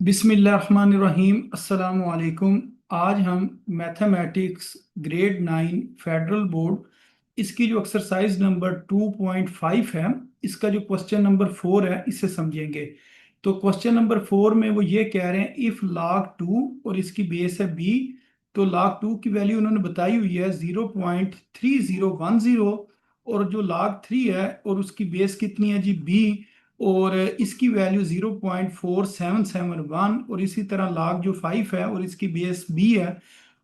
बिस्मिल्लाहिर्रहमानिर्रहीम अस्सलाम वालेकुम। आज हम मैथमेटिक्स ग्रेड 9 फेडरल बोर्ड इसकी जो एक्सरसाइज नंबर 2.5 है, इसका जो क्वेश्चन नंबर 4 है इसे समझेंगे। तो क्वेश्चन नंबर 4 में वो ये कह रहे हैं इफ log 2 और इसकी बेस है b। तो log 2 की वैल्यू उन्होंने बताई हुई है 0.3010, और जो log 3 है और उसकी बेस कितनी है जी b, और इसकी वैल्यू 0.4771, और इसी तरह लाग जो 5 है और इसकी बेस बी है,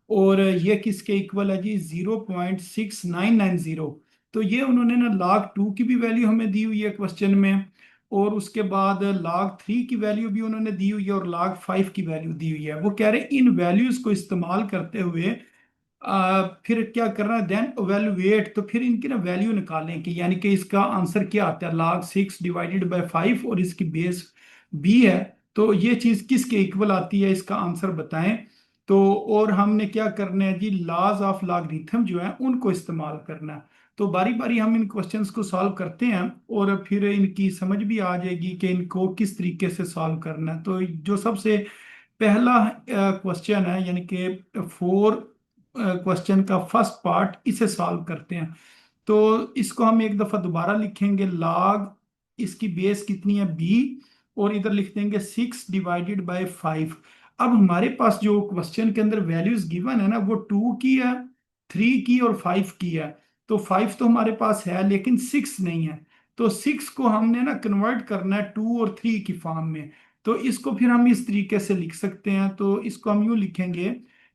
और ये किसके इक्वल है जी 0.6990। तो ये उन्होंने ना लाग 2 की भी वैल्यू हमें दी हुई है क्वेश्चन में, और उसके बाद लाग 3 की वैल्यू भी उन्होंने दी हुई है और लाग 5 की वैल्यू दी हुई है। वो कह रहे हैं इन वैल्यूज को इस्तेमाल करते हुए फिर क्या करना है, देन एवेलुएट। तो फिर इनकी ना वैल्यू निकालें कि यानी कि इसका आंसर क्या आता है, log 6 डिवाइडेड बाय 5 और इसकी बेस बी है। तो ये चीज किसके इक्वल आती है, इसका आंसर बताएं। तो और हमने क्या करना है जी, लॉज ऑफ लॉगरिथम जो है उनको इस्तेमाल करना है। तो बारी बारी हम इन क्वेश्चंस को सॉल्व करते हैं और फिर इनकी समझ भी आ जाएगी कि इनको किस तरीके से सॉल्व करना है। तो जो सबसे पहला क्वेश्चन है, यानी कि 4 क्वेश्चन का फर्स्ट पार्ट, इसे सॉल्व करते हैं। तो इसको हम एक दफा दोबारा लिखेंगे, log इसकी बेस कितनी है b, और इधर लिख देंगे 6 डिवाइडेड बाय 5। अब हमारे पास जो क्वेश्चन के अंदर वैल्यूज गिवन है ना, वो 2 की है, 3 की और 5 की है। तो 5 तो हमारे पास है लेकिन 6 नहीं है। तो 6 को हमने ना कन्वर्ट करना है 2 और 3 की फॉर्म में। तो इसको फिर हम इस तरीके से लिख सकते हैं। तो इसको हम यूं लिखेंगे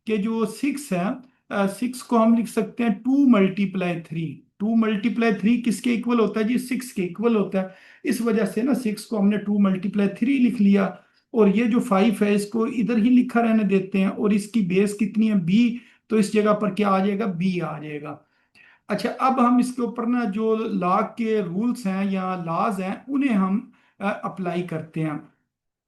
कि जो 6 है, 6 को हम लिख सकते हैं 2 × 3। 2 × 3 किसके इक्वल होता है जी, 6 के इक्वल होता है। इस वजह से ना 6 को हमने 2 × 3 लिख लिया। और ये जो 5 है इसको इधर ही लिखा रहने देते हैं, और इसकी बेस कितनी है b। तो इस जगह पर क्या आ जाएगा, b आ जाएगा। अच्छा, अब हम इसके ऊपर ना जो लॉ के रूल्स हैं या लॉज हैं उन्हें हम अप्लाई करते हैं।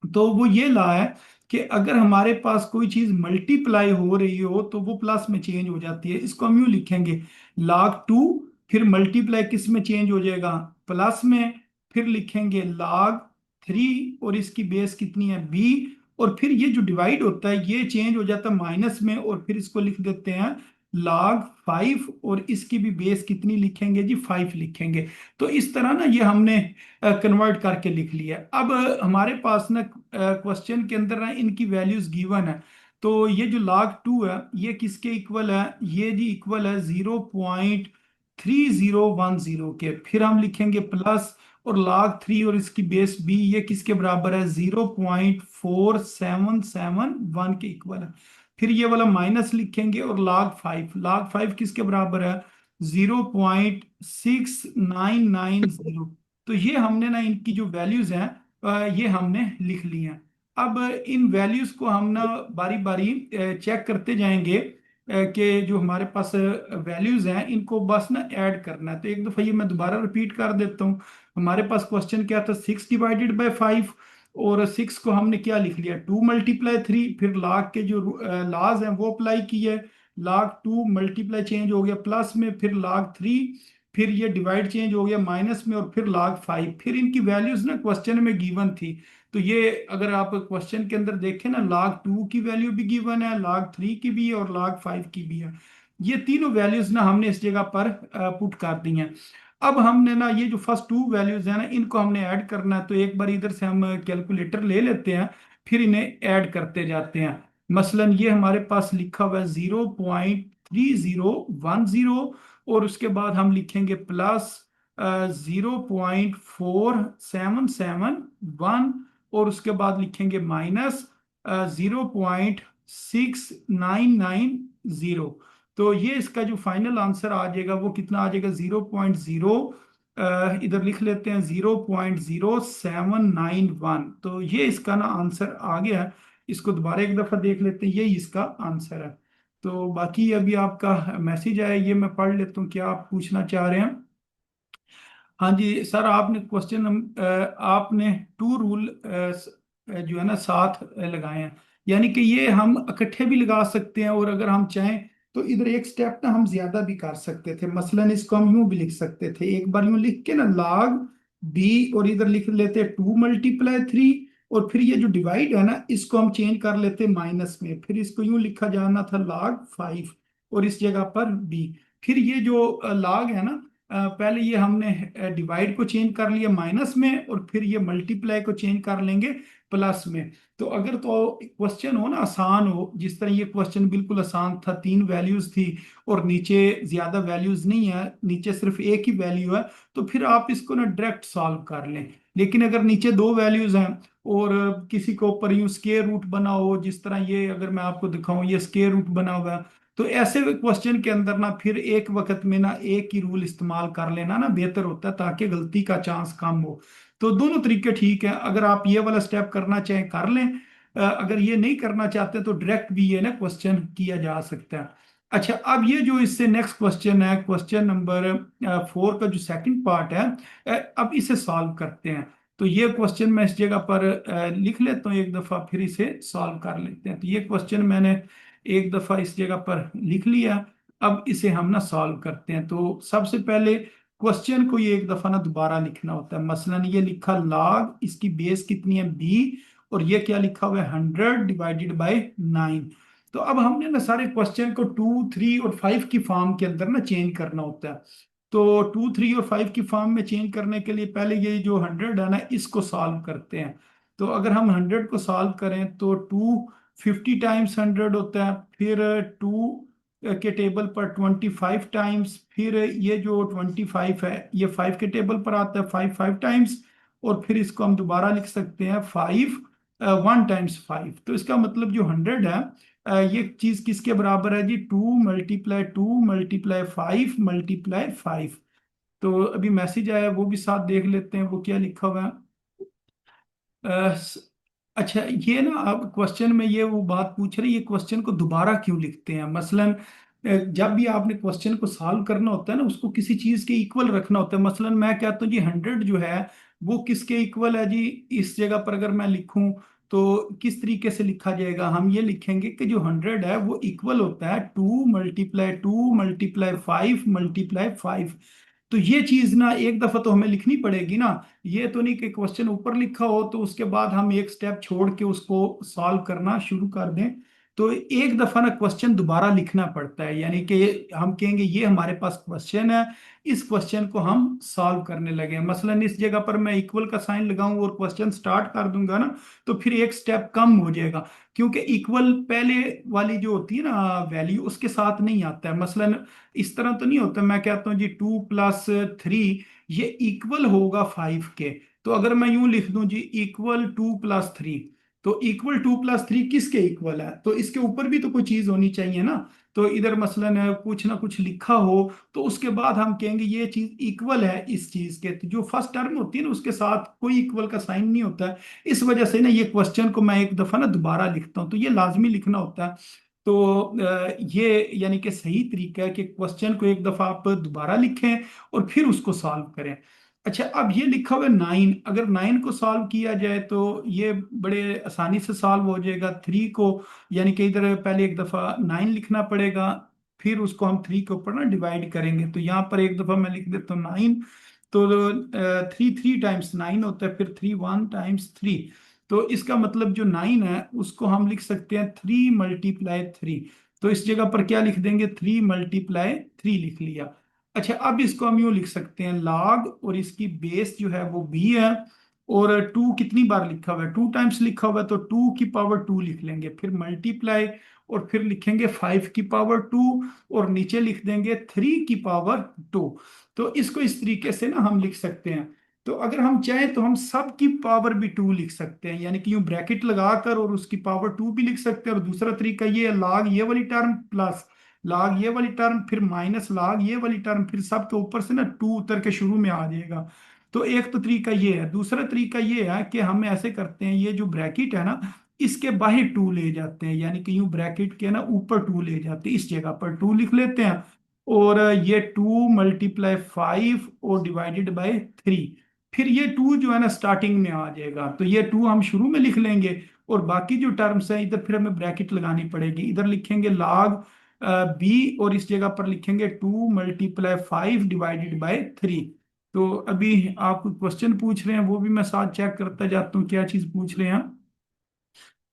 तो वो ये ला है कि अगर हमारे पास कोई चीज मल्टीप्लाई हो रही हो तो वो प्लस में चेंज हो जाती है। इसको हम यूं लिखेंगे, log 2 फिर मल्टीप्लाई किस में चेंज हो जाएगा, प्लस में। फिर लिखेंगे log 3 और इसकी बेस कितनी है b, और फिर ये जो डिवाइड होता है ये चेंज हो जाता है माइनस में, और फिर इसको लिख देते हैं log 5, और इसकी भी बेस कितनी लिखेंगे जी, 5 लिखेंगे। तो इस तरह ना ये हमने कन्वर्ट करके लिख लिया। अब हमारे पास ना क्वेश्चन के अंदर ना इनकी वैल्यूज गिवन है। तो ये जो log 2 है ये किसके इक्वल है, ये जी इक्वल है 0.3010 के। फिर हम लिखेंगे प्लस, और log 3 और इसकी बेस b ये किसके बराबर है, 0.4771 के इक्वल है। फिर ये वाला माइनस लिखेंगे, और log 5 किसके बराबर है, 0.6990। तो ये हमने ना इनकी जो वैल्यूज हैं ये हमने लिख ली हैं। अब इन वैल्यूज को हम ना बारी बारी चेक करते जाएंगे कि जो हमारे पास वैल्यूज हैं इनको बस ना ऐड करना है। तो एक दफा ये मैं दोबारा रिपीट कर देता हूँ। हमारे पास क्वेश्चन क्या था, 6 डिवाइडेड बाय 5, और 6 को हमने क्या लिख लिया, 2 × 3। फिर लाग के जो लाज हैं वो अप्लाई किए, log 2 मल्टीप्लाई चेंज हो गया प्लस में, फिर log 3, फिर ये डिवाइड चेंज हो गया माइनस में, और फिर log 5। फिर इनकी वैल्यूज ना क्वेश्चन में गिवन थी। तो ये अगर आप क्वेश्चन के अंदर देखें ना, log 2 की वैल्यू भी गिवन है, log 3 की भी है, और log 5 की भी है। ये तीनों वैल्यूज ना हमने इस जगह पर पुट कर दी हैं। अब हमने ना ये जो फर्स्ट 2 वैल्यूज है ना इनको हमने ऐड करना है। तो एक बार इधर से हम कैलकुलेटर ले लेते हैं, फिर इन्हें ऐड करते जाते हैं। मसलन ये हमारे पास लिखा हुआ है 0.3010, और उसके बाद हम लिखेंगे प्लस 0.4771, और उसके बाद लिखेंगे माइनस 0.6990। तो ये इसका जो फाइनल आंसर आ जाएगा वो कितना आ जाएगा, 0.0, इधर लिख लेते हैं 0.0791। तो ये इसका ना आंसर आ गया है। इसको दोबारा एक दफा देख लेते हैं, यही इसका आंसर है। तो बाकी अभी आपका मैसेज आया, ये मैं पढ़ लेता हूँ क्या आप पूछना चाह रहे हैं। हाँ जी सर, आपने क्वेश्चन, आपने टू रूल जो है ना साथ लगाए हैं, यानी कि ये हम इकट्ठे भी लगा सकते हैं, और अगर हम चाहें तो इधर एक स्टेप ना हम ज्यादा भी कर सकते थे। मसलन इसको हम यूं भी लिख सकते थे, एक बार यूं लिख के ना log b, और इधर लिख लेते 2 × 3, और फिर ये जो डिवाइड है ना, इसको हम चेंज कर लेते माइनस में, फिर इसको यूं लिखा जाना था log 5, और इस जगह पर b। फिर ये जो log है ना, पहले ये हमने डिवाइड को चेंज कर लिया माइनस में, और फिर ये मल्टीप्लाई को चेंज कर लेंगे प्लस में। तो अगर तो क्वेश्चन हो ना आसान हो, जिस तरह ये क्वेश्चन बिल्कुल आसान था, 3 वैल्यूज थी और नीचे ज्यादा वैल्यूज नहीं है, नीचे सिर्फ एक ही वैल्यू है, तो फिर आप इसको ना डायरेक्ट सॉल्व कर लें। लेकिन अगर नीचे 2 वैल्यूज हैं और किसी को ऊपर यूं स्केयर रूट बना हो, जिस तरह ये अगर मैं आपको दिखाऊं ये स्केयर रूट बना हुआ है, तो ऐसे क्वेश्चन के अंदर ना फिर एक वक्त में ना एक ही रूल इस्तेमाल कर लेना ना बेहतर होता है, ताकि गलती का चांस कम हो। तो दोनों तरीके ठीक है, अगर आप ये वाला स्टेप करना चाहें कर लें, अगर ये नहीं करना चाहते तो डायरेक्ट भी ये ना क्वेश्चन किया जा सकता है। अच्छा, अब ये जो इससे नेक्स्ट क्वेश्चन है, क्वेश्चन नंबर 4 का जो सेकंड पार्ट है, अब इसे सॉल्व करते हैं। तो ये क्वेश्चन मैं इस जगह पर लिख लेता हूँ एक दफा, फिर इसे सॉल्व कर लेते हैं। तो ये क्वेश्चन मैंने एक दफा इस जगह पर लिख लिया। अब इसे हम ना सॉल्व करते हैं। तो सबसे पहले क्वेश्चन को ये एक दफा ना दोबारा लिखना होता है। मसलन ये लिखा log, इसकी बेस कितनी है b, और ये क्या लिखा हुआ है 100/9। तो अब हमने ना सारे क्वेश्चन को 2, 3 और 5 की फॉर्म के अंदर ना चेंज करना होता है। तो 2, 3 और 5 की फॉर्म में चेंज करने के लिए पहले ये जो 100 है ना, इसको सॉल्व करते हैं। तो अगर हम 100 को सॉल्व करें तो 250 टाइम्स 100 होता है, फिर 2 के टेबल पर 25 टाइम्स, फिर ये जो 25 है ये 5 के टेबल पर आता है 5 टाइम्स, और फिर इसको हम दोबारा लिख सकते हैं 1 टाइम्स 5। तो इसका मतलब जो 100 है, ये चीज किसके बराबर है जी, 2 × 2 × 5 × 5। तो अभी मैसेज आया, वो भी साथ देख लेते हैं, वो क्या लिखा हुआ है। अ, स- अच्छा, ये ना अब क्वेश्चन में ये वो बात पूछ रही है, ये क्वेश्चन को दोबारा क्यों लिखते हैं। मसलन जब भी आपने क्वेश्चन को सॉल्व करना होता है ना, उसको किसी चीज के इक्वल रखना होता है। मसलन मैं कहता हूँ जी 100 जो है वो किसके इक्वल है जी, इस जगह पर अगर मैं लिखूं तो किस तरीके से लिखा जाएगा। हम ये लिखेंगे कि जो 100 है वो इक्वल होता है 2 × 2 × 5 × 5। तो ये चीज ना एक दफा तो हमें लिखनी पड़ेगी ना। ये तो नहीं कि क्वेश्चन ऊपर लिखा हो तो उसके बाद हम एक स्टेप छोड़ के उसको सॉल्व करना शुरू कर दें। तो एक दफा ना क्वेश्चन दोबारा लिखना पड़ता है, यानी कि हम कहेंगे ये हमारे पास क्वेश्चन है, इस क्वेश्चन को हम सॉल्व करने लगे। मसलन इस जगह पर मैं इक्वल का साइन लगाऊं और क्वेश्चन स्टार्ट कर दूंगा ना, तो फिर एक स्टेप कम हो जाएगा, क्योंकि इक्वल पहले वाली जो होती है ना वैल्यू उसके साथ नहीं आता है। मसलन इस तरह तो नहीं होता, मैं कहता हूँ जी 2 + 3 ये इक्वल होगा 5 के। तो अगर मैं यूं लिख दूं जी इक्वल 2 + 3, तो इक्वल 2 + 3 किसके इक्वल है, तो इसके ऊपर भी तो कोई चीज होनी चाहिए ना। तो इधर मसलन कुछ ना कुछ लिखा हो, तो उसके बाद हम कहेंगे ये चीज इक्वल है इस चीज के। तो जो फर्स्ट टर्म होती है ना उसके साथ कोई इक्वल का साइन नहीं होता है। इस वजह से ना ये क्वेश्चन को मैं एक दफा ना दोबारा लिखता हूँ, तो ये लाजमी लिखना होता है। तो ये यानी कि सही तरीका है कि क्वेश्चन को एक दफा आप दोबारा लिखें और फिर उसको सॉल्व करें। अच्छा, अब ये लिखा हुआ है 9, अगर 9 को सॉल्व किया जाए तो ये बड़े आसानी से सॉल्व हो जाएगा। 3 को, यानी कि इधर पहले एक दफा 9 लिखना पड़ेगा, फिर उसको हम 3 के ऊपर ना डिवाइड करेंगे। तो यहाँ पर एक दफा मैं लिख देता हूँ 9। तो 3 3 टाइम्स 9 होता है, फिर 3 1 टाइम्स 3। तो इसका मतलब जो 9 है उसको हम लिख सकते हैं 3 × 3। तो इस जगह पर क्या लिख देंगे, 3 × 3 लिख लिया। अच्छा, अब इसको हम यूं लिख सकते हैं log, और इसकी बेस जो है वो b है, और 2 कितनी बार लिखा हुआ है, 2 टाइम्स लिखा हुआ है, तो 2 की पावर 2 लिख लेंगे, फिर मल्टीप्लाई, और फिर लिखेंगे 5 की पावर 2, और नीचे लिख देंगे 3 की पावर 2। तो इसको इस तरीके से ना हम लिख सकते हैं। तो अगर हम चाहें तो हम सब की पावर भी 2 लिख सकते हैं, यानी कि यूं ब्रैकेट लगाकर और उसकी पावर 2 भी लिख सकते हैं। और दूसरा तरीका ये है log ये वाली टर्म प्लस log ये वाली टर्म, फिर माइनस log ये वाली टर्म, फिर सब के ऊपर से ना 2 उतर के शुरू में आ जाएगा। तो एक तो तरीका ये है। दूसरा तरीका ये है कि हम ऐसे करते हैं, ये जो ब्रैकेट है ना इसके बाहर 2 ले जाते हैं, यानी कि यूं ब्रैकेट के ना ऊपर 2 ले जाते हैं, इस जगह पर 2 लिख लेते हैं। और ये 2 × 5 और डिवाइडेड बाय 3। फिर ये 2 जो है ना स्टार्टिंग में आ जाएगा, तो ये 2 हम शुरू में लिख लेंगे, और बाकी जो टर्म्स है इधर फिर हमें ब्रैकेट लगानी पड़ेगी। इधर लिखेंगे log b, और इस जगह पर लिखेंगे 2 × 5 डिवाइडेड बाय 3। तो अभी आप क्वेश्चन पूछ रहे हैं, वो भी मैं साथ चेक करता जाता हूँ क्या चीज़ पूछ रहे हैं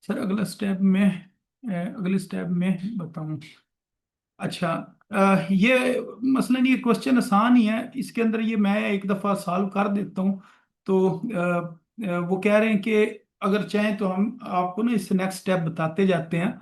सर। अगले स्टेप में बताऊं। अच्छा, ये मसलन ये क्वेश्चन आसान ही है, इसके अंदर ये मैं एक दफ़ा सॉल्व कर देता हूँ। तो वो कह रहे हैं कि अगर चाहें तो हम आपको ना इससे नेक्स्ट स्टेप बताते जाते हैं।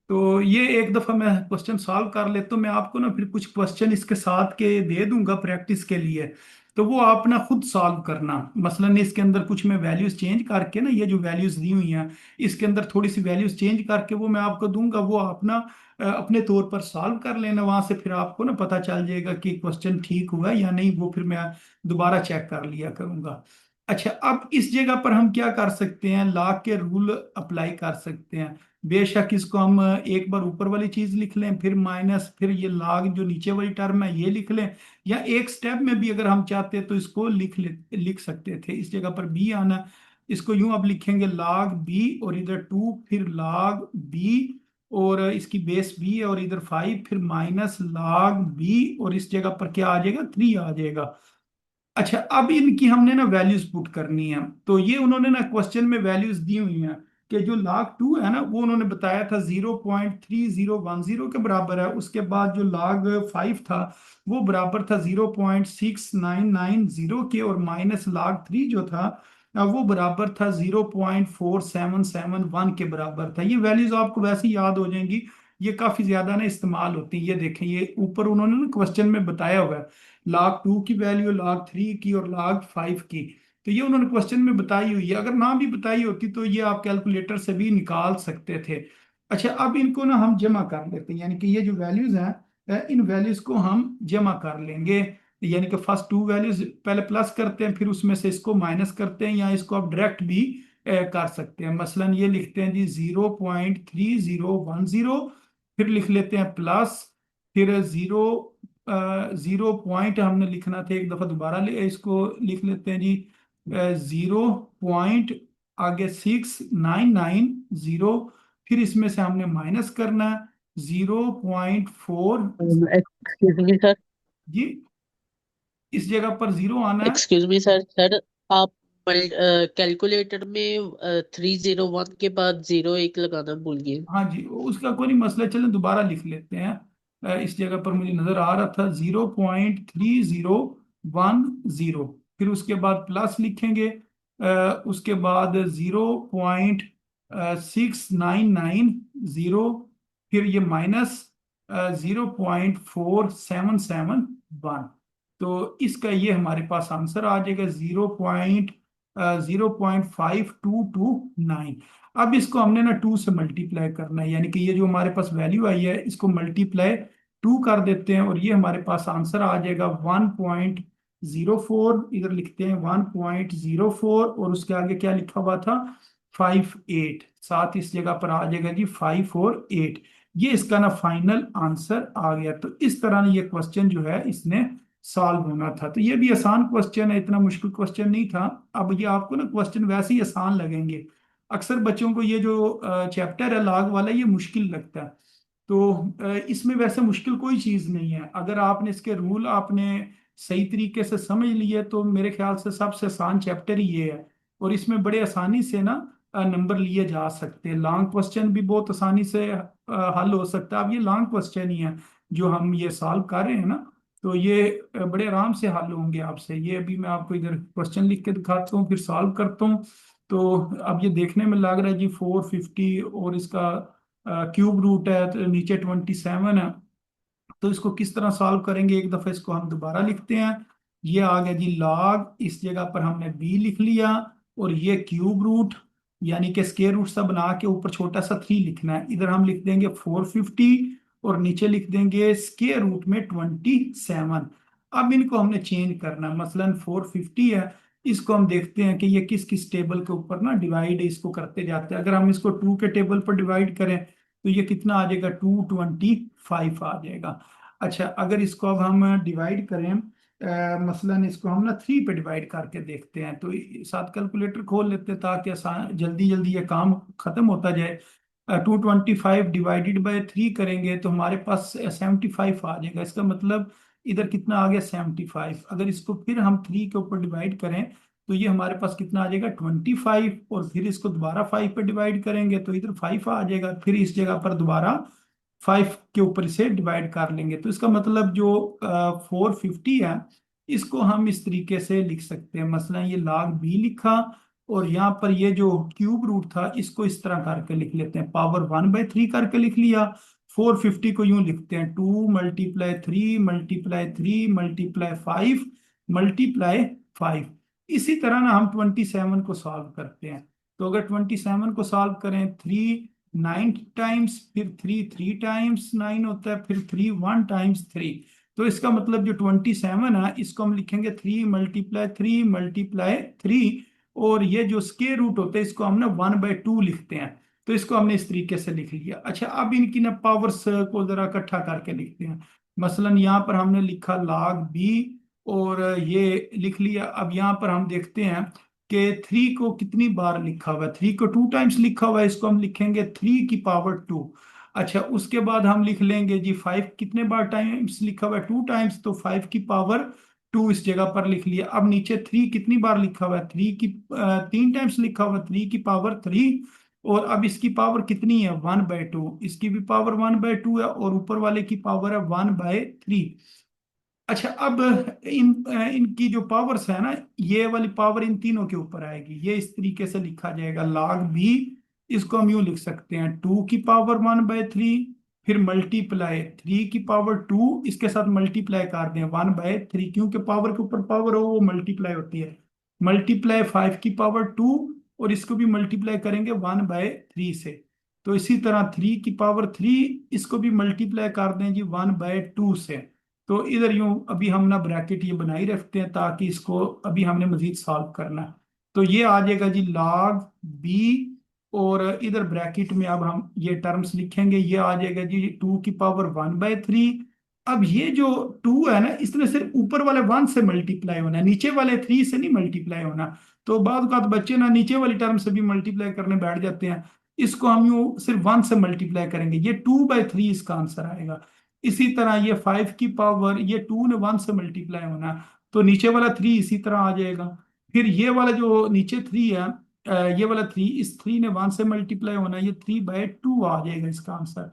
तो ये एक दफा मैं क्वेश्चन सॉल्व कर लेता हूँ, मैं आपको ना फिर कुछ क्वेश्चन इसके साथ के दे दूंगा प्रैक्टिस के लिए। तो वो आप ना खुद सॉल्व करना। मसलन इसके अंदर कुछ मैं वैल्यूज चेंज करके ना, ये जो वैल्यूज दी हुई हैं इसके अंदर थोड़ी सी वैल्यूज चेंज करके वो मैं आपको दूंगा, वो आप ना अपने तौर पर सॉल्व कर लेना वहां से, फिर आपको ना पता चल जाएगा कि क्वेश्चन ठीक हुआ या नहीं, वो फिर मैं दोबारा चेक कर लिया करूंगा। अच्छा, अब इस जगह पर हम क्या कर सकते हैं, लॉग के रूल अप्लाई कर सकते हैं। बेशक इसको हम एक बार ऊपर वाली चीज लिख लें, फिर माइनस, फिर ये लॉग जो नीचे वाली टर्म है ये लिख लें, या एक स्टेप में भी अगर हम चाहते हैं तो इसको लिख सकते थे। इस जगह पर बी आना, इसको यूं अब लिखेंगे लॉग बी और इधर टू, फिर लॉग बी और इसकी बेस बी है, और इधर फाइव, फिर माइनस लॉग बी और इस जगह पर क्या आ जाएगा, थ्री आ जाएगा। अच्छा, अब इनकी हमने ना वैल्यूज पुट करनी है। तो ये उन्होंने ना क्वेश्चन में वैल्यूज दी हुई हैं कि जो log 2 है ना वो उन्होंने बताया था 0.3010 के बराबर है, उसके बाद जो log 5 था वो बराबर था 0.6990 के, और माइनस log 3 जो था वो बराबर था 0.4771 के बराबर था। ये वैल्यूज आपको वैसे ही याद हो जाएंगी, ये काफी ज्यादा ना इस्तेमाल होती है। ये देखें, ये ऊपर उन्होंने ना क्वेश्चन में बताया हुआ है log 2 की वैल्यू, log 3 की और log 5 की। तो ये उन्होंने क्वेश्चन में बताई हुई है, अगर ना भी बताई होती तो ये आप कैलकुलेटर से भी निकाल सकते थे। अच्छा, अब इनको ना हम जमा कर लेते हैं, यानी कि ये जो वैल्यूज हैं इन वैल्यूज को हम जमा कर लेंगे। यानी कि फर्स्ट टू वैल्यूज पहले प्लस करते हैं, फिर उसमें से इसको माइनस करते हैं, या इसको आप डायरेक्ट भी कर सकते हैं। मसलन ये लिखते हैं जी 0.3010, फिर लिख लेते हैं प्लस, फिर जीरो पॉइंट हमने लिखना था, एक दफा दोबारा इसको लिख लेते हैं जी 0 पॉइंट, आगे 6990, फिर इसमें से हमने माइनस करना है 0.4 एक्सक्यूज मी सर। जी, इस जगह पर जीरो आना है। Excuse me sir. सर आप कैलकुलेटर में 301 के बाद जीरो एक लगाना भूल गए। हाँ जी, उसका कोई नहीं मसला, चलें दोबारा लिख लेते हैं। इस जगह पर मुझे नजर आ रहा था 0.3010, फिर उसके बाद प्लस लिखेंगे, उसके बाद 0.6990, फिर ये माइनस 0.4771। तो इसका ये हमारे पास आंसर आ जाएगा 0.5229। अब इसको हमने ना टू से मल्टीप्लाई करना है, यानी कि ये जो हमारे पास वैल्यू आई है इसको मल्टीप्लाई टू कर देते हैं, और ये हमारे पास आंसर आ जाएगा 1.04। इधर लिखते हैं 1.04, और उसके आगे क्या लिखा हुआ था, 58, साथ इस जगह पर आ जाएगा जी 5 और 8। ये इसका ना फाइनल आंसर आ गया। तो इस तरह ये क्वेश्चन जो है इसने सॉल्व होना था। तो ये भी आसान क्वेश्चन है, इतना मुश्किल क्वेश्चन नहीं था। अब ये आपको ना क्वेश्चन वैसे ही आसान लगेंगे। अक्सर बच्चों को ये जो चैप्टर है लॉग वाला ये मुश्किल लगता है। तो इसमें वैसे मुश्किल कोई चीज़ नहीं है, अगर आपने इसके रूल आपने सही तरीके से समझ लिए तो मेरे ख्याल से सबसे आसान चैप्टर ही ये है। और इसमें बड़े आसानी से ना नंबर लिए जा सकते हैं। लॉन्ग क्वेश्चन भी बहुत आसानी से हल हो सकता है। अब ये लॉन्ग क्वेश्चन ही है जो हम ये सॉल्व कर रहे हैं ना, तो ये बड़े आराम से हल होंगे आपसे। ये अभी मैं आपको इधर क्वेश्चन लिख के दिखाता हूँ फिर सॉल्व करता हूँ। तो अब ये देखने में लग रहा है जी 450, और इसका क्यूब रूट है तो नीचे 27 है। तो इसको किस तरह सॉल्व करेंगे, एक दफा इसको हम दोबारा लिखते हैं। ये आ गया जी लॉग, इस जगह पर हमने बी लिख लिया, और ये क्यूब रूट यानी कि स्क्वायर रूट सा बना के ऊपर छोटा सा 3 लिखना है। इधर हम लिख देंगे 450, और नीचे लिख देंगे स्क्वायर रूट में 27। अब इनको हमने चेंज करना है, मसलन 450 है, इसको हम देखते हैं कि ये किस किस टेबल के ऊपर ना डिवाइड इसको करते जाते हैं। अगर हम इसको 2 के टेबल पर डिवाइड करें तो ये कितना आ जाएगा, 225 आ जाएगा। अच्छा, अगर इसको अब हम डिवाइड करें, मसलन इसको हम ना 3 पे डिवाइड करके देखते हैं, तो साथ कैलकुलेटर खोल लेते हैं ताकि आसान जल्दी जल्दी ये काम खत्म होता जाए। 225 डिवाइडेड बाय 3 करेंगे तो हमारे पास 75 आ जाएगा। इसका मतलब इधर कितना आ गया 75। अगर इसको फिर हम 3 के ऊपर डिवाइड करें तो ये हमारे पास कितना आ जाएगा 25, और फिर इसको दोबारा 5 पे डिवाइड करेंगे तो इधर 5 आ जाएगा, फिर इस जगह पर दोबारा 5 के ऊपर इसे डिवाइड कर लेंगे। तो इसका मतलब जो 450 है, इसको हम इस तरीके से लिख सकते हैं। मसलन ये log b लिखा, और यहाँ पर ये जो क्यूब रूट था इसको इस तरह करके लिख लेते हैं, पावर 1/3 करके लिख लिया। 450 को यूं लिखते हैं 2 × 3 × 3 × 5 × 5। इसी तरह ना हम 27 को सॉल्व करते हैं। तो अगर 27 को सॉल्व करें, 3 9 टाइम्स, फिर 3 3 टाइम्स 9 होता है, फिर 3 1 टाइम्स 3। तो इसका मतलब जो 27 है इसको हम लिखेंगे 3 × 3 × 3 और ये जो स्क्वायर रूट होते हैं इसको हम ना 1/2 लिखते हैं। तो इसको हमने इस तरीके से लिख लिया। अच्छा, अब इनकी ना पावर्स को जरा इकट्ठा करके लिखते हैं। मसलन यहाँ पर हमने लिखा log b, और ये लिख लिया। अब यहाँ पर हम देखते हैं कि 3 को कितनी बार लिखा हुआ है। 3 को 2 टाइम्स लिखा हुआ है, इसको हम लिखेंगे 3 की पावर 2। अच्छा, उसके बाद हम लिख लेंगे जी 5 कितने बार टाइम्स लिखा हुआ है, 2 टाइम्स, तो 5 की पावर 2 इस जगह पर लिख लिया। अब नीचे 3 कितनी बार लिखा हुआ है, 3 टाइम्स लिखा हुआ है, 3 की पावर 3। और अब इसकी पावर कितनी है 1/2, इसकी भी पावर 1/2 है, और ऊपर वाले की पावर है 1/3। अच्छा, अब इनकी जो पावर्स है ना, ये वाली पावर इन तीनों के ऊपर आएगी। ये इस तरीके से लिखा जाएगा log b, इसको हम यूं लिख सकते हैं 2 की पावर 1/3, फिर मल्टीप्लाई 3 की पावर 2, इसके साथ मल्टीप्लाई कर दें 1/3, क्योंकि पावर के ऊपर पावर हो वो मल्टीप्लाई होती है। मल्टीप्लाई 5 की पावर 2, और इसको भी मल्टीप्लाई करेंगे 1/3 से। तो इसी तरह 3 की पावर 3, इसको भी मल्टीप्लाई कर दें जी 1/2 से। तो इधर यूं अभी हम ना ब्रैकेट ये बनाई रखते हैं ताकि इसको अभी हमने मजीद सॉल्व करना है। तो ये आ जाएगा जी log b, और इधर ब्रैकेट में अब हम ये टर्म्स लिखेंगे। ये आ जाएगा जी 2 की पावर 1/3। अब ये जो 2 है ना, इसने सिर्फ ऊपर वाले 1 से मल्टीप्लाई होना है, नीचे वाले 3 से नहीं मल्टीप्लाई होना। तो बाद का बच्चे ना नीचे वाली टर्म से भी मल्टीप्लाई करने बैठ जाते हैं। इसको हम यूं सिर्फ 1 से मल्टीप्लाई करेंगे, ये 2/3 इसका आंसर आएगा। इसी तरह ये 5 की पावर, ये 2 ने 1 से मल्टीप्लाई होना है, तो नीचे वाला 3 इसी तरह आ जाएगा। फिर ये वाला जो नीचे 3 है, ये वाला 3, इस 3 ने 1 से मल्टीप्लाई होना है, ये 3/2 आ जाएगा इसका आंसर।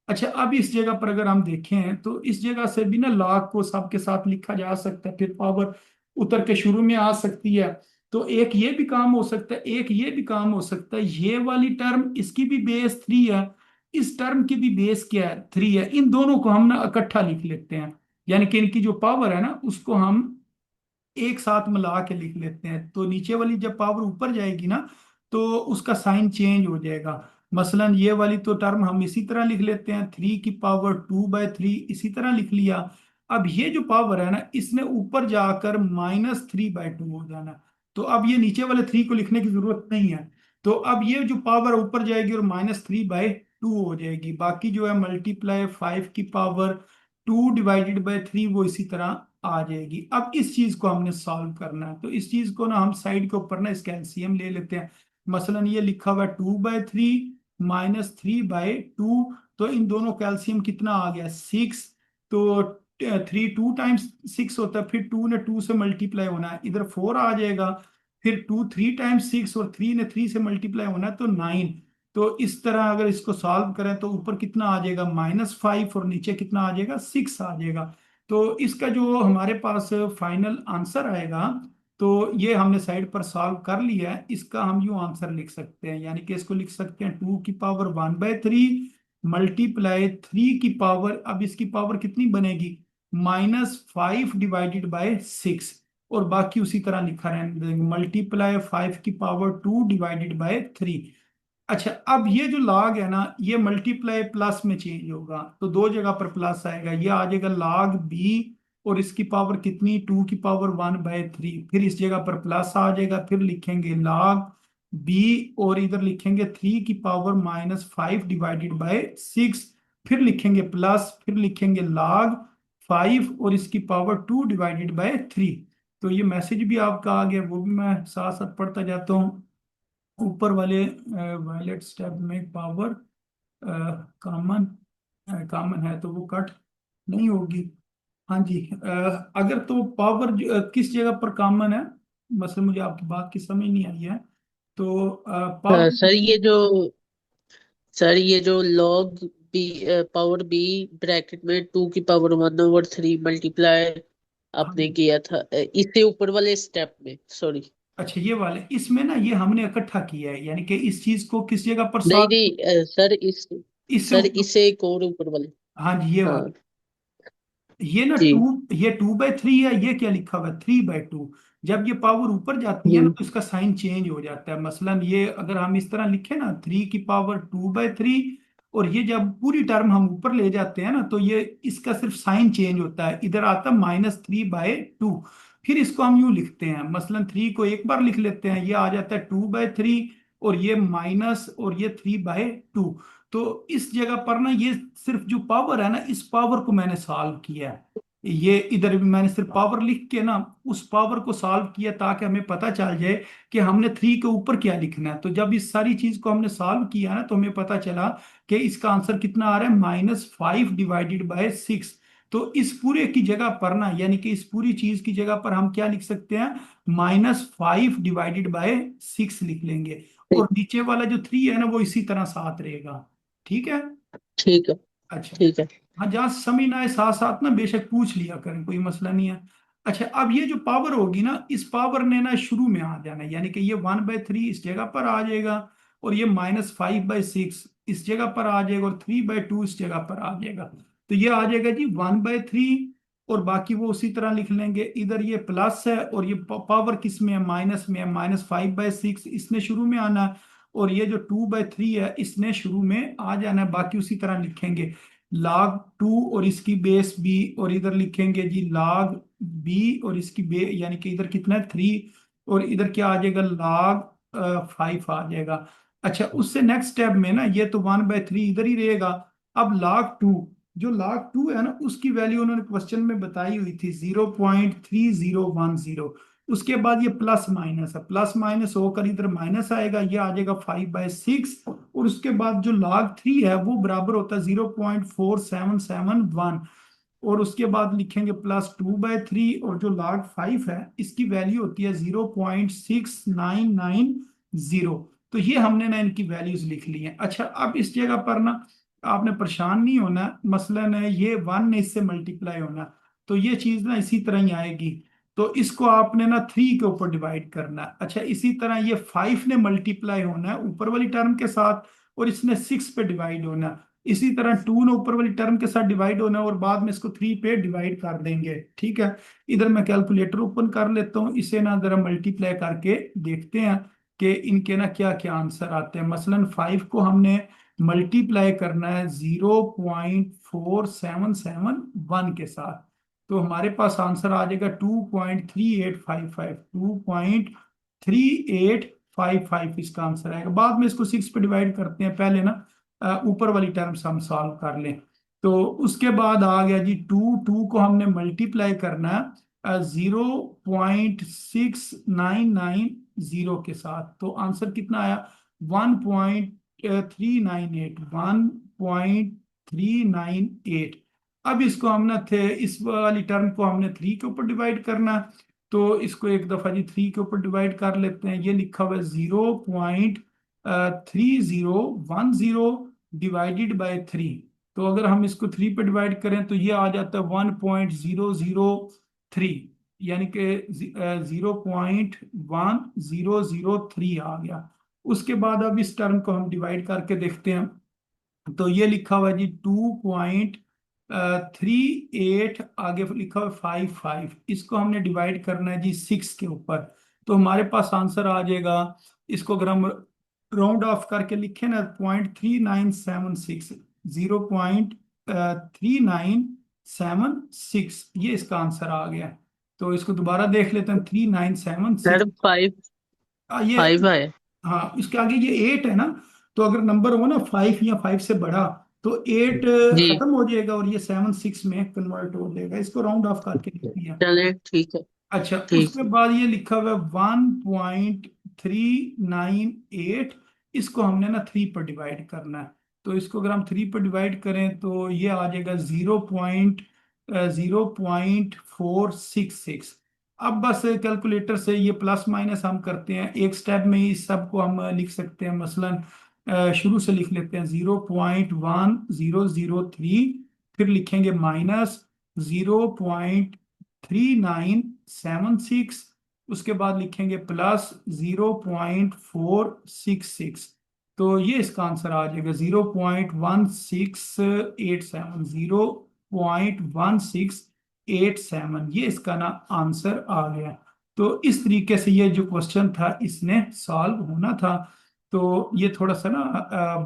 अच्छा, अब इस जगह पर अगर हम देखें तो इस जगह से भी ना log को सब के साथ लिखा जा सकता है, फिर पावर उतर के शुरू में आ सकती है। तो एक ये भी काम हो सकता है, एक ये भी काम हो सकता है। ये वाली टर्म इसकी भी बेस 3 है, इस टर्म की भी बेस क्या है 3 है। इन दोनों को हम ना इकट्ठा लिख लेते हैं, यानी कि इनकी जो पावर है ना उसको हम एक साथ मिला के लिख लेते हैं। तो नीचे वाली जब पावर ऊपर जाएगी ना तो उसका साइन चेंज हो जाएगा। मसलन ये वाली तो टर्म हम इसी तरह लिख लेते हैं, 3 की पावर 2/3 इसी तरह लिख लिया। अब ये जो पावर है ना इसने ऊपर जाकर -3/2 हो जाना। तो अब ये नीचे वाले 3 को लिखने की जरूरत नहीं है। तो अब ये जो पावर ऊपर जाएगी और -3/2 हो जाएगी। बाकी जो है मल्टीप्लाई 5 की पावर 2 डिवाइडेड बाय 3 वो इसी तरह आ जाएगी। अब इस चीज को हमने सॉल्व करना है, तो इस चीज को ना हम साइड के ऊपर ना इसका एलसीएम ले लेते हैं। मसलन ये लिखा हुआ है 2/3 -3/2, तो इन दोनों का एलसीएम कितना आ गया 6। तो 3 2 टाइम्स 6 होता है, फिर 2 ने 2 से मल्टीप्लाई होना है, इधर 4 आ जाएगा। फिर 2 3 टाइम्स 6, और 3 ने 3 से मल्टीप्लाई होना है तो 9। तो इस तरह अगर इसको सॉल्व करें तो ऊपर कितना आ जाएगा -5, और नीचे कितना आ जाएगा 6 आ जाएगा। तो इसका जो हमारे पास फाइनल आंसर आएगा, तो ये हमने साइड पर सॉल्व कर लिया है। इसका हम यूं आंसर लिख सकते हैं, यानी कि इसको लिख सकते हैं 2 की पावर 1/3 मल्टीप्लाई 3 की पावर, अब इसकी पावर कितनी बनेगी -5/6, और बाकी उसी तरह लिखा रहने देंगे मल्टीप्लाई 5 की पावर 2 डिवाइडेड बाय 3। अच्छा, अब ये जो log है ना ये मल्टीप्लाई प्लस में चेंज होगा, तो दो जगह पर प्लस आएगा, ये आ जाएगा log b, और इसकी पावर कितनी 2 की पावर 1/3, फिर इस जगह पर प्लस आ जाएगा, फिर लिखेंगे log b, और इधर लिखेंगे 3 की पावर -5/6, फिर लिखेंगे प्लस, फिर लिखेंगे log 5, और इसकी पावर 2 डिवाइडेड बाय 3। तो ये मैसेज भी आपका आ गया, वो भी मैं साथ साथ पढ़ता जाता हूँ। ऊपर वाले वायलेट स्टेप में पावर कॉमन कॉमन है तो वो कट नहीं होगी। हाँ जी, अगर तो पावर किस जगह पर कॉमन है, मतलब मुझे आपकी बात की समझ नहीं आई है। तो पावर, सर ये जो log B power B bracket में 2 की पावर 1/3 मल्टीप्लाई हाँ आपने जी, किया था इससे ऊपर वाले स्टेप में, सॉरी। अच्छा ये वाले इसमें ना ये हमने इकट्ठा किया है, यानी कि इस चीज को किस जगह पर नहीं सॉल्व, नहीं सर इससे सर ऊपर। इसे एक और ऊपर वाले। हाँ जी ये हाँ वाला, ये ना जी। ये 2/3 है, ये क्या लिखा हुआ है 3/2। जब ये पावर ऊपर जाती है ना हम्म। तो इसका साइन चेंज हो जाता है। मसलन ये अगर हम इस तरह लिखें ना 3 की पावर 2/3, और ये जब पूरी टर्म हम ऊपर ले जाते हैं ना तो ये इसका सिर्फ साइन चेंज होता है, इधर आता है -3/2। फिर इसको हम यूं लिखते हैं, मसलन 3 को एक बार लिख लेते हैं, ये आ जाता है 2/3, और ये माइनस और ये 3/2। तो इस जगह पर ना ये सिर्फ जो पावर है ना, इस पावर को मैंने सॉल्व किया है। ये इधर भी मैंने सिर्फ पावर लिख के ना उस पावर को सॉल्व किया, ताकि हमें पता चल जाए कि हमने 3 के ऊपर क्या लिखना है। तो जब इस सारी चीज को हमने सॉल्व किया ना तो हमें पता चला कि इसका आंसर कितना आ रहा है, -5/6। तो इस पूरे की जगह पर ना, यानी कि इस पूरी चीज की जगह पर हम क्या लिख सकते हैं, -5/6 लिख लेंगे। और ठीक। नीचे वाला जो 3 है ना वो इसी तरह साथ रहेगा। ठीक है। ठीक है। अच्छा, ठीक है। हाँ जहाँ समझ ना आए साथ साथ ना बेशक पूछ लिया करें, कोई मसला नहीं है। अच्छा, अब ये जो पावर होगी ना, इस पावर ने ना शुरू में आ जाना है, यानी कि ये 1/3 इस जगह पर आ जाएगा, और ये -5/6 इस जगह पर आ जाएगा, और 3/2 इस जगह पर आ जाएगा। तो ये आ जाएगा जी 1/3, और बाकी वो उसी तरह लिख लेंगे। इधर ये प्लस है, और ये पावर किस में है, माइनस में है, -5/6 इसने शुरू में आना है, और ये जो 2/3 है इसने शुरू में आ जाना है, बाकी उसी तरह लिखेंगे। log 2 और इसकी बेस बी, और इधर लिखेंगे जी log b और इसकी यानी कि इधर कितना है 3, और इधर क्या आ जाएगा log 5 आ जाएगा। अच्छा, उससे नेक्स्ट स्टेप में ना ये तो 1/3 इधर ही रहेगा। अब log 2, जो log 2 है ना उसकी वैल्यू उन्होंने क्वेश्चन में बताई हुई थी 0.3010। उसके बाद ये प्लस माइनस है, प्लस माइनस होकर इधर माइनस आएगा, ये आ जाएगा 5/6। और उसके बाद जो log 3 है वो बराबर होता है 0.4771। और उसके बाद लिखेंगे +2/3, और जो log 5 है इसकी वैल्यू होती है 0.6990। तो ये हमने ना इनकी वैल्यूज लिख ली हैं। अच्छा, अब इस जगह पर ना आपने परेशान नहीं होना, मसलन है ये 1 ने इससे मल्टीप्लाई होना, तो ये चीज ना इसी तरह ही आएगी। तो इसको आपने ना 3 के ऊपर डिवाइड करना है। अच्छा, इसी तरह ये 5 ने मल्टीप्लाई होना है ऊपर वाली टर्म के साथ, और इसने 6 पे डिवाइड होना है। इसी तरह 2 ने ऊपर वाली टर्म के साथ डिवाइड होना है, और बाद में इसको 3 पे डिवाइड कर देंगे। ठीक है, इधर मैं कैलकुलेटर ओपन कर लेता हूँ, इसे ना जरा मल्टीप्लाई करके देखते हैं कि इनके ना क्या क्या आंसर आते हैं। मसलन 5 को हमने मल्टीप्लाई करना है 0.4771 के साथ, तो हमारे पास आंसर आ जाएगा 2.3855 इसका आंसर आएगा। बाद में इसको 6 पे डिवाइड करते हैं, पहले ना ऊपर वाली टर्म्स हम सॉल्व कर लें। तो उसके बाद आ गया जी 2, 2 को हमने मल्टीप्लाई करना है 0.6990 के साथ, तो आंसर कितना आया, 1.398। अब इसको हमने थे इस वाली टर्म को हमने 3 के ऊपर डिवाइड करना, तो इसको एक दफा जी 3 के ऊपर डिवाइड कर लेते हैं। ये लिखा हुआ है 0.3010 डिवाइडेड बाय 3। तो अगर हम इसको 3 पे डिवाइड करें तो ये आ जाता है 1.003, यानी कि 0.1003 आ गया। उसके बाद अब इस टर्म को हम डिवाइड करके देखते हैं, तो ये लिखा हुआ है जी 2.38, आगे लिखा हुआ है 55, इसको हमने डिवाइड करना है जी 6 के ऊपर। तो हमारे पास आंसर आ जाएगा, इसको अगर हम राउंड ऑफ करके लिखे ना 0.3976, 0.3976, ये इसका आंसर आ गया। तो इसको दोबारा देख लेते हैं, 3976। सर 5 ये, 5 है। हाँ इसके आगे ये 8 है ना, तो अगर नंबर हो ना 5 या 5 से बड़ा तो 8 जी। खत्म हो जाएगा, और ये 7 6 में कन्वर्ट हो जाएगा। इसको राउंड ऑफ करके लिख दिया। चले ठीक है। अच्छा, ठीक। उसके बाद ये लिखा हुआ है 1.398, इसको हमने ना 3 पर डिवाइड करना है। तो इसको अगर हम 3 पर डिवाइड करें तो ये आ जाएगा 0.466। अब बस कैलकुलेटर से ये प्लस माइनस हम करते हैं, एक स्टेप में ही सबको हम लिख सकते हैं। मसलन शुरू से लिख लेते हैं 0.1003, फिर लिखेंगे माइनस 0.3976, उसके बाद लिखेंगे प्लस 0.466। तो ये इसका आंसर आ जाएगा 0.1687, 0.1687, ये इसका ना आंसर आ गया। तो इस तरीके से ये जो क्वेश्चन था इसने सॉल्व होना था। तो ये थोड़ा सा ना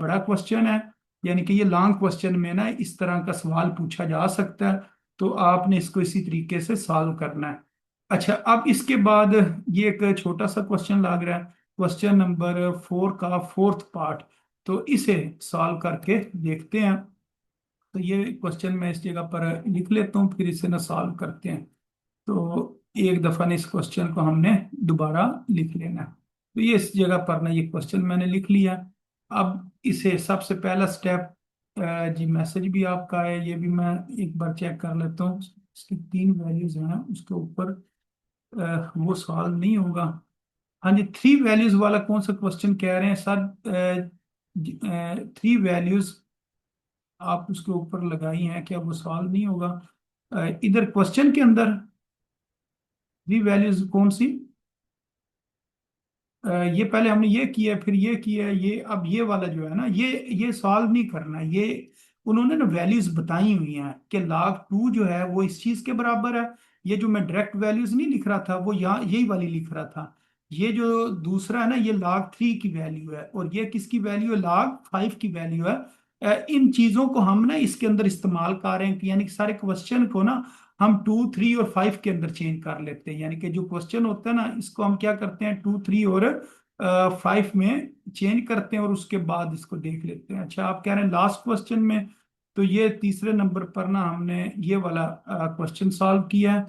बड़ा क्वेश्चन है, यानी कि ये लॉन्ग क्वेश्चन में ना इस तरह का सवाल पूछा जा सकता है। तो आपने इसको इसी तरीके से सॉल्व करना है। अच्छा, अब इसके बाद ये एक छोटा सा क्वेश्चन लग रहा है, क्वेश्चन नंबर 4 का फोर्थ पार्ट। तो इसे सॉल्व करके देखते हैं। तो ये क्वेश्चन मैं इस जगह पर लिख लेता हूँ, फिर इसे ना सॉल्व करते हैं। तो एक दफा ने इस क्वेश्चन को हमने दोबारा लिख लेना है। तो ये इस जगह पर ना ये क्वेश्चन मैंने लिख लिया। अब इसे सबसे पहला स्टेप, जी मैसेज भी आपका है, ये भी मैं एक बार चेक कर लेता हूँ। इसकी 3 वैल्यूज हैं, उसके ऊपर वो सवाल नहीं होगा। हाँ जी, 3 वैल्यूज वाला कौन सा क्वेश्चन कह रहे हैं सर? 3 वैल्यूज आप उसके ऊपर लगाई हैं, क्या वो सवाल नहीं होगा? इधर क्वेश्चन के अंदर 3 वैल्यूज कौन सी? ये पहले हमने ये किया, फिर ये किया, ये अब ये वाला जो है ना, ये सॉल्व नहीं करना। ये उन्होंने ना वैल्यूज बताई हुई हैं कि log 2 जो है वो इस चीज के बराबर है। ये जो मैं डायरेक्ट वैल्यूज नहीं लिख रहा था, वो यहाँ यही वाली लिख रहा था। ये जो दूसरा है ना, ये log 3 की वैल्यू है, और ये किसकी वैल्यू है? log 5 की वैल्यू है। इन चीजों को हम ना इसके अंदर इस्तेमाल कर रहे हैं कि यानी कि सारे क्वेश्चन को ना हम 2, 3 और 5 के अंदर चेंज कर लेते हैं। यानी कि जो क्वेश्चन होता है ना, इसको हम क्या करते हैं, 2, 3 और 5 में चेंज करते हैं, और उसके बाद इसको देख लेते हैं। अच्छा, आप कह रहे हैं लास्ट क्वेश्चन में, तो ये तीसरे नंबर पर ना हमने ये वाला क्वेश्चन सॉल्व किया है।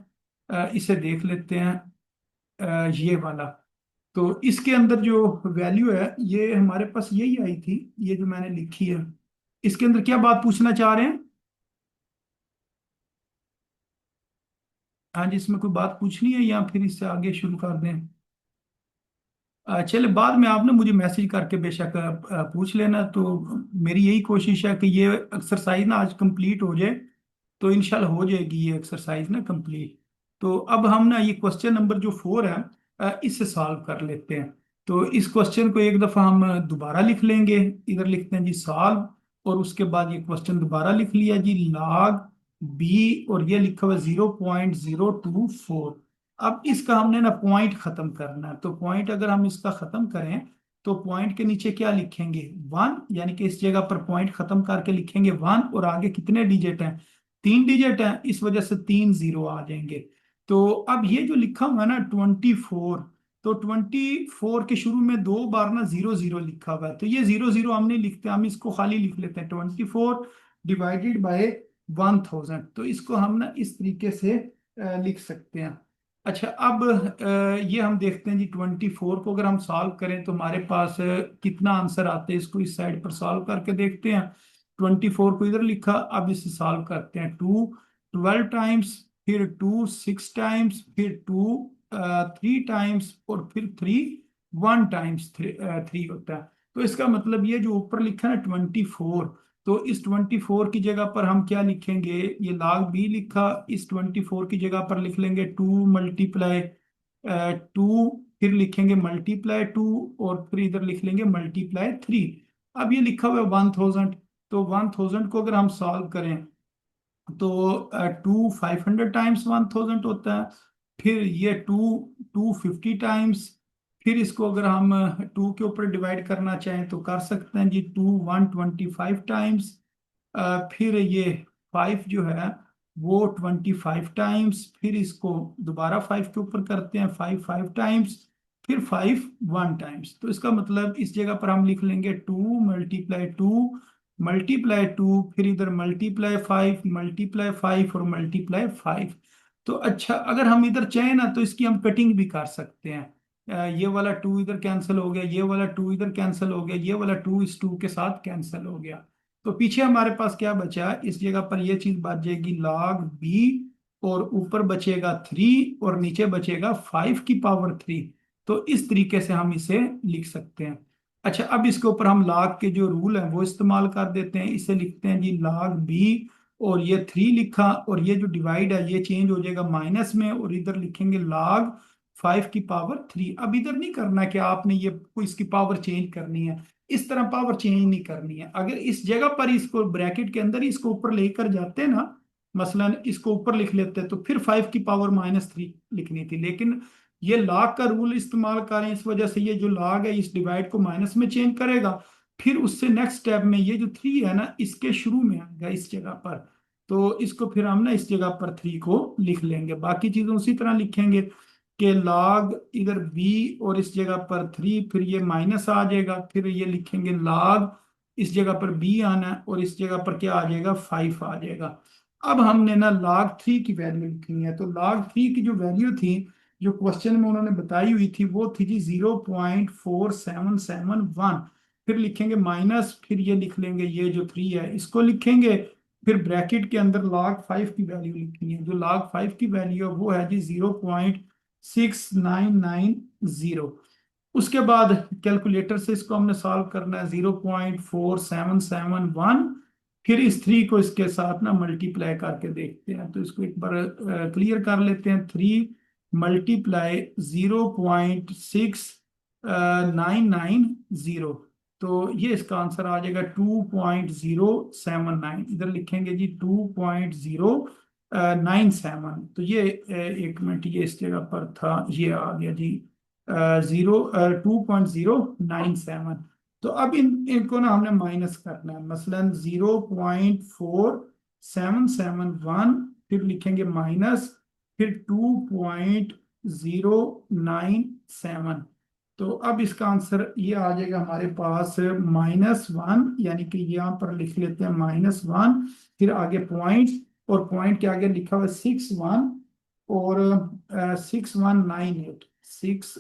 इसे देख लेते हैं, ये वाला। तो इसके अंदर जो वैल्यू है ये हमारे पास यही आई थी, ये जो मैंने लिखी है। इसके अंदर क्या बात पूछना चाह रहे हैं? हाँ जी, इसमें कोई बात पूछनी है या फिर इससे आगे शुरू कर दें? चले, बाद में आप ना मुझे मैसेज करके बेशक पूछ लेना। तो मेरी यही कोशिश है कि ये एक्सरसाइज ना आज कंप्लीट हो जाए, तो इंशाल्लाह हो जाएगी ये एक्सरसाइज ना कंप्लीट। तो अब हम ना ये क्वेश्चन नंबर जो 4 है, इससे सॉल्व कर लेते हैं। तो इस क्वेश्चन को एक दफ़ा हम दोबारा लिख लेंगे। इधर लिखते हैं जी सॉल्व, और उसके बाद ये क्वेश्चन दोबारा लिख लिया जी, log b, और ये लिखा हुआ 0.024। अब इसका हमने ना पॉइंट खत्म करना है। तो पॉइंट अगर हम इसका खत्म करें, तो पॉइंट के नीचे क्या लिखेंगे? 1, यानी कि इस जगह पर पॉइंट खत्म करके लिखेंगे 1, और आगे कितने डिजिट हैं? 3 डिजिट हैं, इस वजह से 3 जीरो आ जाएंगे। तो अब ये जो लिखा हुआ है ना 24, तो 24 के शुरू में 2 बार ना 0 0 लिखा हुआ है, तो ये 0 0 हम नहीं लिखते, हम इसको खाली लिख लेते हैं 24 डिवाइडेड बाय 1000। तो इसको हम ना इस तरीके से लिख सकते हैं। अच्छा, अब ये हम देखते हैं जी 24 को अगर हम सॉल्व करें तो हमारे पास कितना आंसर आता है, इसको इस साइड पर सॉल्व करके देखते हैं। 24 को इधर लिखा, अब इसे सॉल्व करते हैं। 2 12 टाइम्स, फिर 2 6 टाइम्स, फिर 2 3 टाइम्स, और फिर 3 1 टाइम्स 3 होता है। तो इसका मतलब ये जो ऊपर लिखा है ना 24, तो इस 24 की जगह पर हम क्या लिखेंगे? ये log b लिखा, इस 24 की जगह पर लिख लेंगे 2 × 2, फिर लिखेंगे ×2, और फिर इधर लिख लेंगे ×3। अब ये लिखा हुआ है 1000, तो 1000 को अगर हम सॉल्व करें, तो 500 टाइम्स 1000 होता है। फिर ये 250 टाइम्स, फिर इसको अगर हम 2 के ऊपर डिवाइड करना चाहें तो कर सकते हैं जी, 125 टाइम्स। फिर ये 5 जो है वो 25 टाइम्स, फिर इसको दोबारा 5 के ऊपर करते हैं, 5 टाइम्स, फिर 5 1 टाइम्स। तो इसका मतलब इस जगह पर हम लिख लेंगे 2 × 2 × 2, फिर इधर ×5 और ×5। तो अच्छा, अगर हम इधर चाहें ना तो इसकी हम कटिंग भी कर सकते हैं। ये वाला 2 इधर कैंसिल हो गया, ये वाला 2 इधर कैंसिल हो गया, ये वाला 2 इस 2 के साथ कैंसिल हो गया। तो पीछे हमारे पास क्या बचा, इस जगह पर ये चीज बच जाएगी log b, और ऊपर बचेगा 3 और नीचे बचेगा 5 की पावर 3। तो इस तरीके से हम इसे लिख सकते हैं। अच्छा, अब इसके ऊपर हम log के जो रूल है वो इस्तेमाल कर देते हैं। इसे लिखते हैं जी log b, और ये 3 लिखा, और ये जो डिवाइड है ये चेंज हो जाएगा माइनस में, और इधर लिखेंगे log 5 की पावर 3। अब इधर नहीं करना कि आपने ये कोई इसकी पावर चेंज करनी है, इस तरह पावर चेंज नहीं करनी है। अगर इस जगह पर इसको ब्रैकेट के अंदर ही इसको ऊपर लेकर जाते ना, मसलन इसको ऊपर लिख लेते, तो फिर 5 की पावर -3 लिखनी थी। लेकिन ये लॉग का रूल इस्तेमाल करें, इस वजह से ये जो लॉग है इस डिवाइड को माइनस में चेंज करेगा। फिर उससे नेक्स्ट स्टेप में ये जो 3 है ना, इसके शुरू में आएगा इस जगह पर। तो इसको फिर हम ना इस जगह पर 3 को लिख लेंगे, बाकी चीजें उसी तरह लिखेंगे कि log इधर b, और इस जगह पर 3, फिर ये माइनस आ जाएगा, फिर ये लिखेंगे log, इस जगह पर b आना है, और इस जगह पर क्या आ जाएगा, 5 आ जाएगा। अब हमने ना log 3 की वैल्यू लिखनी है। तो log 3 की जो वैल्यू थी, जो क्वेश्चन में उन्होंने बताई हुई थी, वो थी जी 0.4771। फिर लिखेंगे माइनस, फिर ये लिख लेंगे, ये जो 3 है इसको लिखेंगे, फिर ब्रैकेट के अंदर log 5 की वैल्यू लिखनी है। जो log 5 की वैल्यू है वो है जी 0.6990। उसके बाद कैलकुलेटर से इसको हमने सॉल्व करना है, 0.4771। फिर इस 3 को इसके साथ ना मल्टीप्लाई करके देखते हैं। तो इसको एक बार क्लियर कर लेते हैं। 3 × 0.6990, तो ये इसका आंसर आ जाएगा 2.079। इधर लिखेंगे जी 2.097। तो ये एक मिनट, ये इस जगह पर था, ये आ गया जी 2.097। तो अब इनको ना हमने माइनस करना है, मसलन 0.4771, फिर लिखेंगे माइनस, फिर 2.097। तो अब इसका आंसर ये आ जाएगा हमारे पास -1, यानी कि यहाँ पर लिख लेते हैं -1, फिर आगे पॉइंट, और पॉइंट के आगे लिखा हुआ 61, और 6198,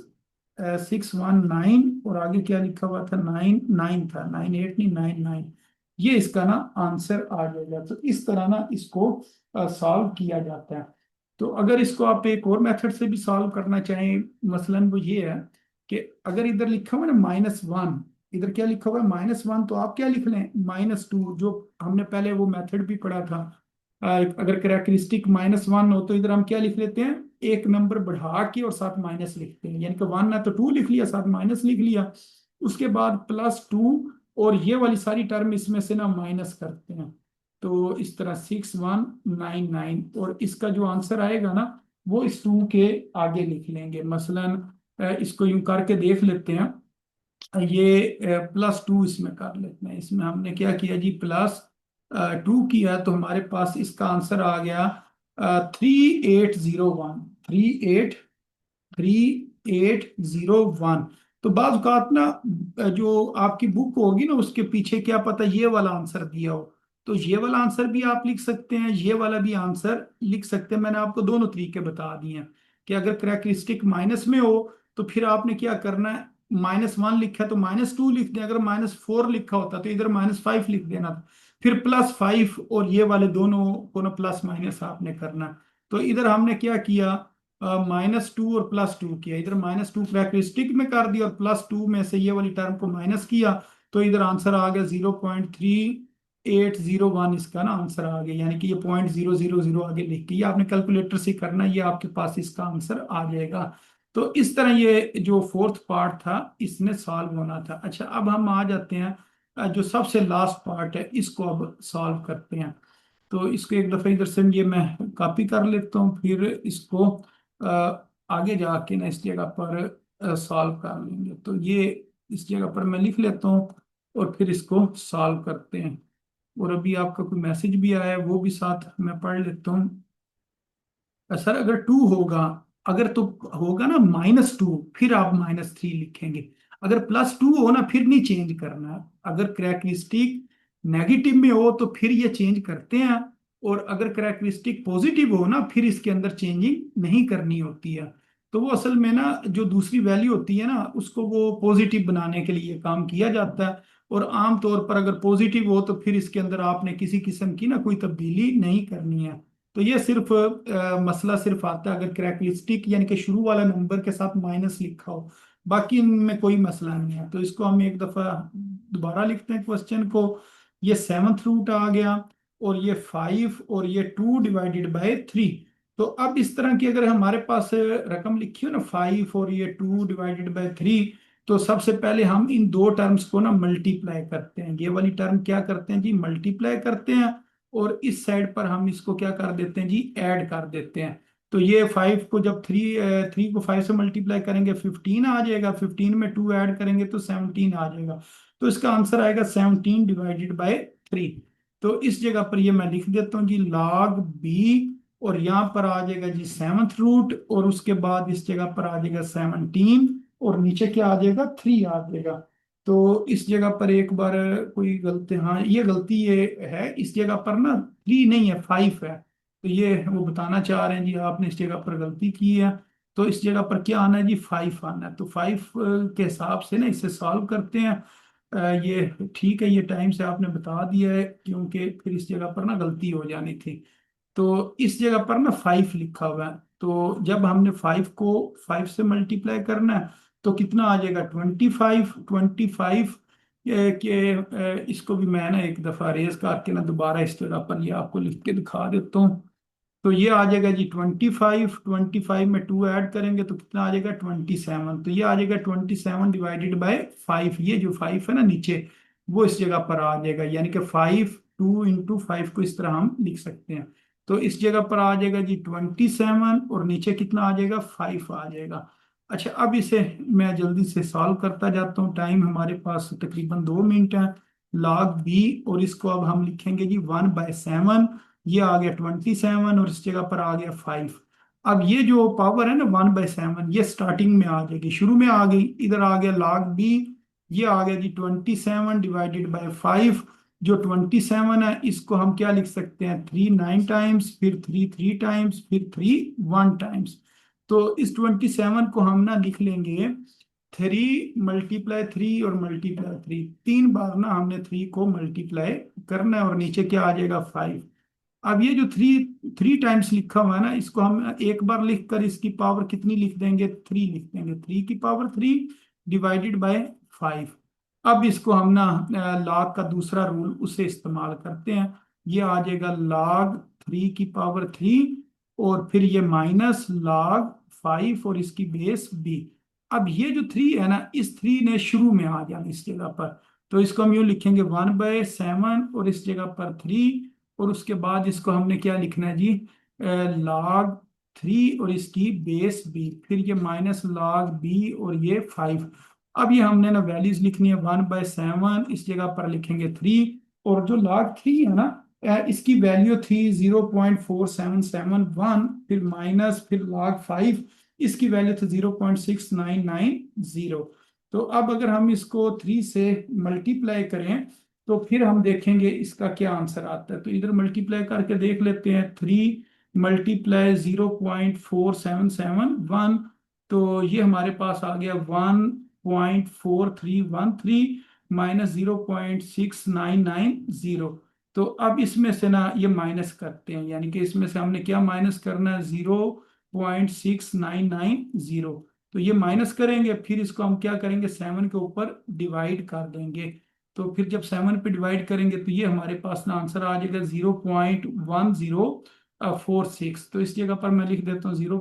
619, और आगे क्या लिखा हुआ था, 99 था, 98 नहीं, 99। ये इसका ना आंसर आ जाएगा। तो इस तरह ना इसको सॉल्व किया जाता है। तो अगर इसको आप एक और मेथड से भी सॉल्व करना चाहें, मसलन वो ये है कि अगर इधर लिखा हुआ है ना -1, इधर क्या लिखा हुआ है -1, तो आप क्या लिख लें, -2, जो हमने पहले वो मेथड भी पढ़ा था। अगर करेक्टरिस्टिक -1 हो तो इधर हम क्या लिख लेते हैं, एक नंबर बढ़ा के और साथ माइनस लिखते हैं, यानी कि 1 है तो 2 लिख लिया, साथ माइनस लिख लिया, उसके बाद +2, और ये वाली सारी टर्म इसमें से ना माइनस करते हैं। तो इस तरह 6199, और इसका जो आंसर आएगा ना वो इस 2 के आगे लिख लेंगे। मसलन इसको यूं करके देख लेते हैं, ये +2 इसमें कर लेते हैं। इसमें हमने क्या किया जी, +2 किया, तो हमारे पास इसका आंसर आ गया 3801, 3801। तो बाज़ औक़ात ना जो आपकी बुक होगी ना उसके पीछे क्या पता ये वाला आंसर दिया हो, तो ये वाला आंसर भी आप लिख सकते हैं, ये वाला भी आंसर लिख सकते हैं। मैंने आपको दोनों तरीके बता दिए हैं कि अगर करेक्टरिस्टिक माइनस में हो तो फिर आपने क्या करना है, -1 लिखा है तो -2 लिख दें, अगर -4 लिखा होता तो इधर -5 लिख देना था, फिर +5, और ये वाले दोनों को ना प्लस माइनस आपने करना। तो इधर हमने क्या किया, -2 और +2 किया, इधर -2 कैरेक्टरिस्टिक में कर दिया और +2 में से ये वाली टर्म को माइनस किया, तो इधर आंसर आ गया 0.3801। इसका ना आंसर आ गया, यानी कि ये 0.000 आगे लिख के, ये आपने कैलकुलेटर से करना, ये आपके पास इसका आंसर आ जाएगा। तो इस तरह ये जो फोर्थ पार्ट था इसने सॉल्व होना था। अच्छा, अब हम आ जाते हैं जो सबसे लास्ट पार्ट है, इसको अब सॉल्व करते हैं। तो इसको एक दफ़ा इधर से ये मैं कॉपी कर लेता हूँ, फिर इसको आगे जाके ना इस जगह पर सॉल्व कर लेंगे। तो ये इस जगह पर मैं लिख लेता हूँ, और फिर इसको सॉल्व करते हैं। और अभी आपका कोई मैसेज भी आया है वो भी साथ मैं पढ़ लेता हूँ। सर अगर 2 होगा, अगर तो होगा ना -2, फिर आप -3 लिखेंगे। अगर +2 हो ना फिर नहीं चेंज करना। अगर करेक्टरिस्टिक नेगेटिव में हो तो फिर ये चेंज करते हैं, और अगर करेक्टरिस्टिक पॉजिटिव हो ना फिर इसके अंदर चेंजिंग नहीं करनी होती है। तो वो असल में ना जो दूसरी वैल्यू होती है ना उसको वो पॉजिटिव बनाने के लिए काम किया जाता है। और आम तौर पर अगर पॉजिटिव हो तो फिर इसके अंदर आपने किसी किस्म की ना कोई तब्दीली नहीं करनी है। तो ये सिर्फ मसला सिर्फ आता है अगर करेक्टरिस्टिक यानी कि शुरू वाला नंबर के साथ माइनस लिखा हो, बाकी इनमें कोई मसला नहीं है। तो इसको हम एक दफा दोबारा लिखते हैं क्वेश्चन को। ये सेवंथ रूट आ गया, और ये 5 और ये 2 डिवाइडेड बाय 3। तो अब इस तरह की अगर हमारे पास रकम लिखी हो ना 5 और ये 2 डिवाइडेड बाय 3, तो सबसे पहले हम इन दो टर्म्स को ना मल्टीप्लाई करते हैं। ये वाली टर्म क्या करते हैं जी, मल्टीप्लाई करते हैं। और इस साइड पर हम इसको क्या कर देते हैं जी, ऐड कर देते हैं। तो ये 5 को जब 3 को 5 से मल्टीप्लाई करेंगे 15 आ जाएगा, 15 में 2 ऐड करेंगे तो 17 आ जाएगा। तो इसका आंसर आएगा 17 डिवाइडेड बाय 3। तो इस जगह पर ये मैं लिख देता हूँ जी log b, और यहाँ पर आ जाएगा जी सेवंथ रूट, और उसके बाद इस जगह पर आ जाएगा 17, और नीचे क्या आ जाएगा 3 आ जाएगा। तो इस जगह पर एक बार कोई गलती, हाँ ये गलती ये है, इस जगह पर ना 3 नहीं है 5 है। तो ये वो बताना चाह रहे हैं जी आपने इस जगह पर गलती की है। तो इस जगह पर क्या आना है जी 5 आना है। तो 5 के हिसाब से ना इसे सॉल्व करते हैं। ये ठीक है, ये टाइम से आपने बता दिया है क्योंकि फिर इस जगह पर ना गलती हो जानी थी। तो इस जगह पर ना 5 लिखा हुआ है, तो जब हमने 5 को 5 से मल्टीप्लाई करना है तो कितना आ जाएगा 25। 25 के इसको भी मैं ना एक दफा रेज करके ना दोबारा इस जगह पर ये आपको लिख के दिखा देता हूँ। तो ये आ जाएगा जी 25। 25 में 2 ऐड करेंगे तो कितना आ जाएगा 27। तो ये आ जाएगा 27 डिवाइडेड बाय 5। ये जो 5 है ना नीचे, वो इस जगह पर आ जाएगा, यानी कि 5 2 इंटू 5 को इस तरह हम लिख सकते हैं। तो इस जगह पर आ जाएगा जी 27, और नीचे कितना आ जाएगा 5 आ जाएगा। अच्छा, अब इसे मैं जल्दी से सॉल्व करता जाता हूँ, टाइम हमारे पास तकरीबन 2 मिनट है। log b, और इसको अब हम लिखेंगे जी 1/7। ये आ गया 27, और इस जगह पर आ गया 5। अब ये जो पावर है ना 1/7, ये स्टार्टिंग में आ जाएगी, शुरू में आ गई, इधर आ गया log b। ये आ गया जी 27 डिवाइडेड बाय 5। जो 27 है इसको हम क्या लिख सकते हैं 3 9 टाइम्स, फिर 3 3 टाइम्स, फिर 3 1 टाइम्स। तो इस 27 को हम ना लिख लेंगे 3 × 3 और ×3, 3 बार ना हमने 3 को मल्टीप्लाई करना है, और नीचे क्या आ जाएगा 5। अब ये जो 3 टाइम्स लिखा हुआ है ना, इसको हम एक बार लिख कर इसकी पावर कितनी लिख देंगे 3 लिख देंगे, 3 की पावर 3 डिवाइडेड बाय 5। अब इसको हम ना log का दूसरा रूल उसे इस्तेमाल करते हैं। ये आ जाएगा log 3 की पावर 3, और फिर ये माइनस log 5 और इसकी बेस b। अब ये जो 3 है ना, इस 3 ने शुरू में आ जाना इस जगह पर। तो इसको हम यूं लिखेंगे 1/7, और इस जगह पर 3, और उसके बाद इसको हमने क्या लिखना है जी log 3 और इसकी बेस b, फिर ये माइनस log b और ये 5। अब ये हमने ना वैल्यूज लिखनी है 1/7, इस जगह पर लिखेंगे 3, और जो log 3 है ना इसकी वैल्यू थी 0.4771, फिर माइनस, फिर log 5 इसकी वैल्यू थी 0.6990। तो अब अगर हम इसको 3 से मल्टीप्लाई करें तो फिर हम देखेंगे इसका क्या आंसर आता है। तो इधर मल्टीप्लाई करके देख लेते हैं, 3 मल्टीप्लाई 0.4771, तो ये हमारे पास आ गया 1.4313 माइनस 0.6990। तो अब इसमें से ना ये माइनस करते हैं, यानी कि इसमें से हमने क्या माइनस करना है 0.6990। तो ये माइनस करेंगे, फिर इसको हम क्या करेंगे 7 के ऊपर डिवाइड कर देंगे। तो फिर जब 7 पे डिवाइड करेंगे तो ये हमारे पास ना आंसर आ जाएगा 0.1046। तो इस जगह पर मैं लिख देता हूँ 0.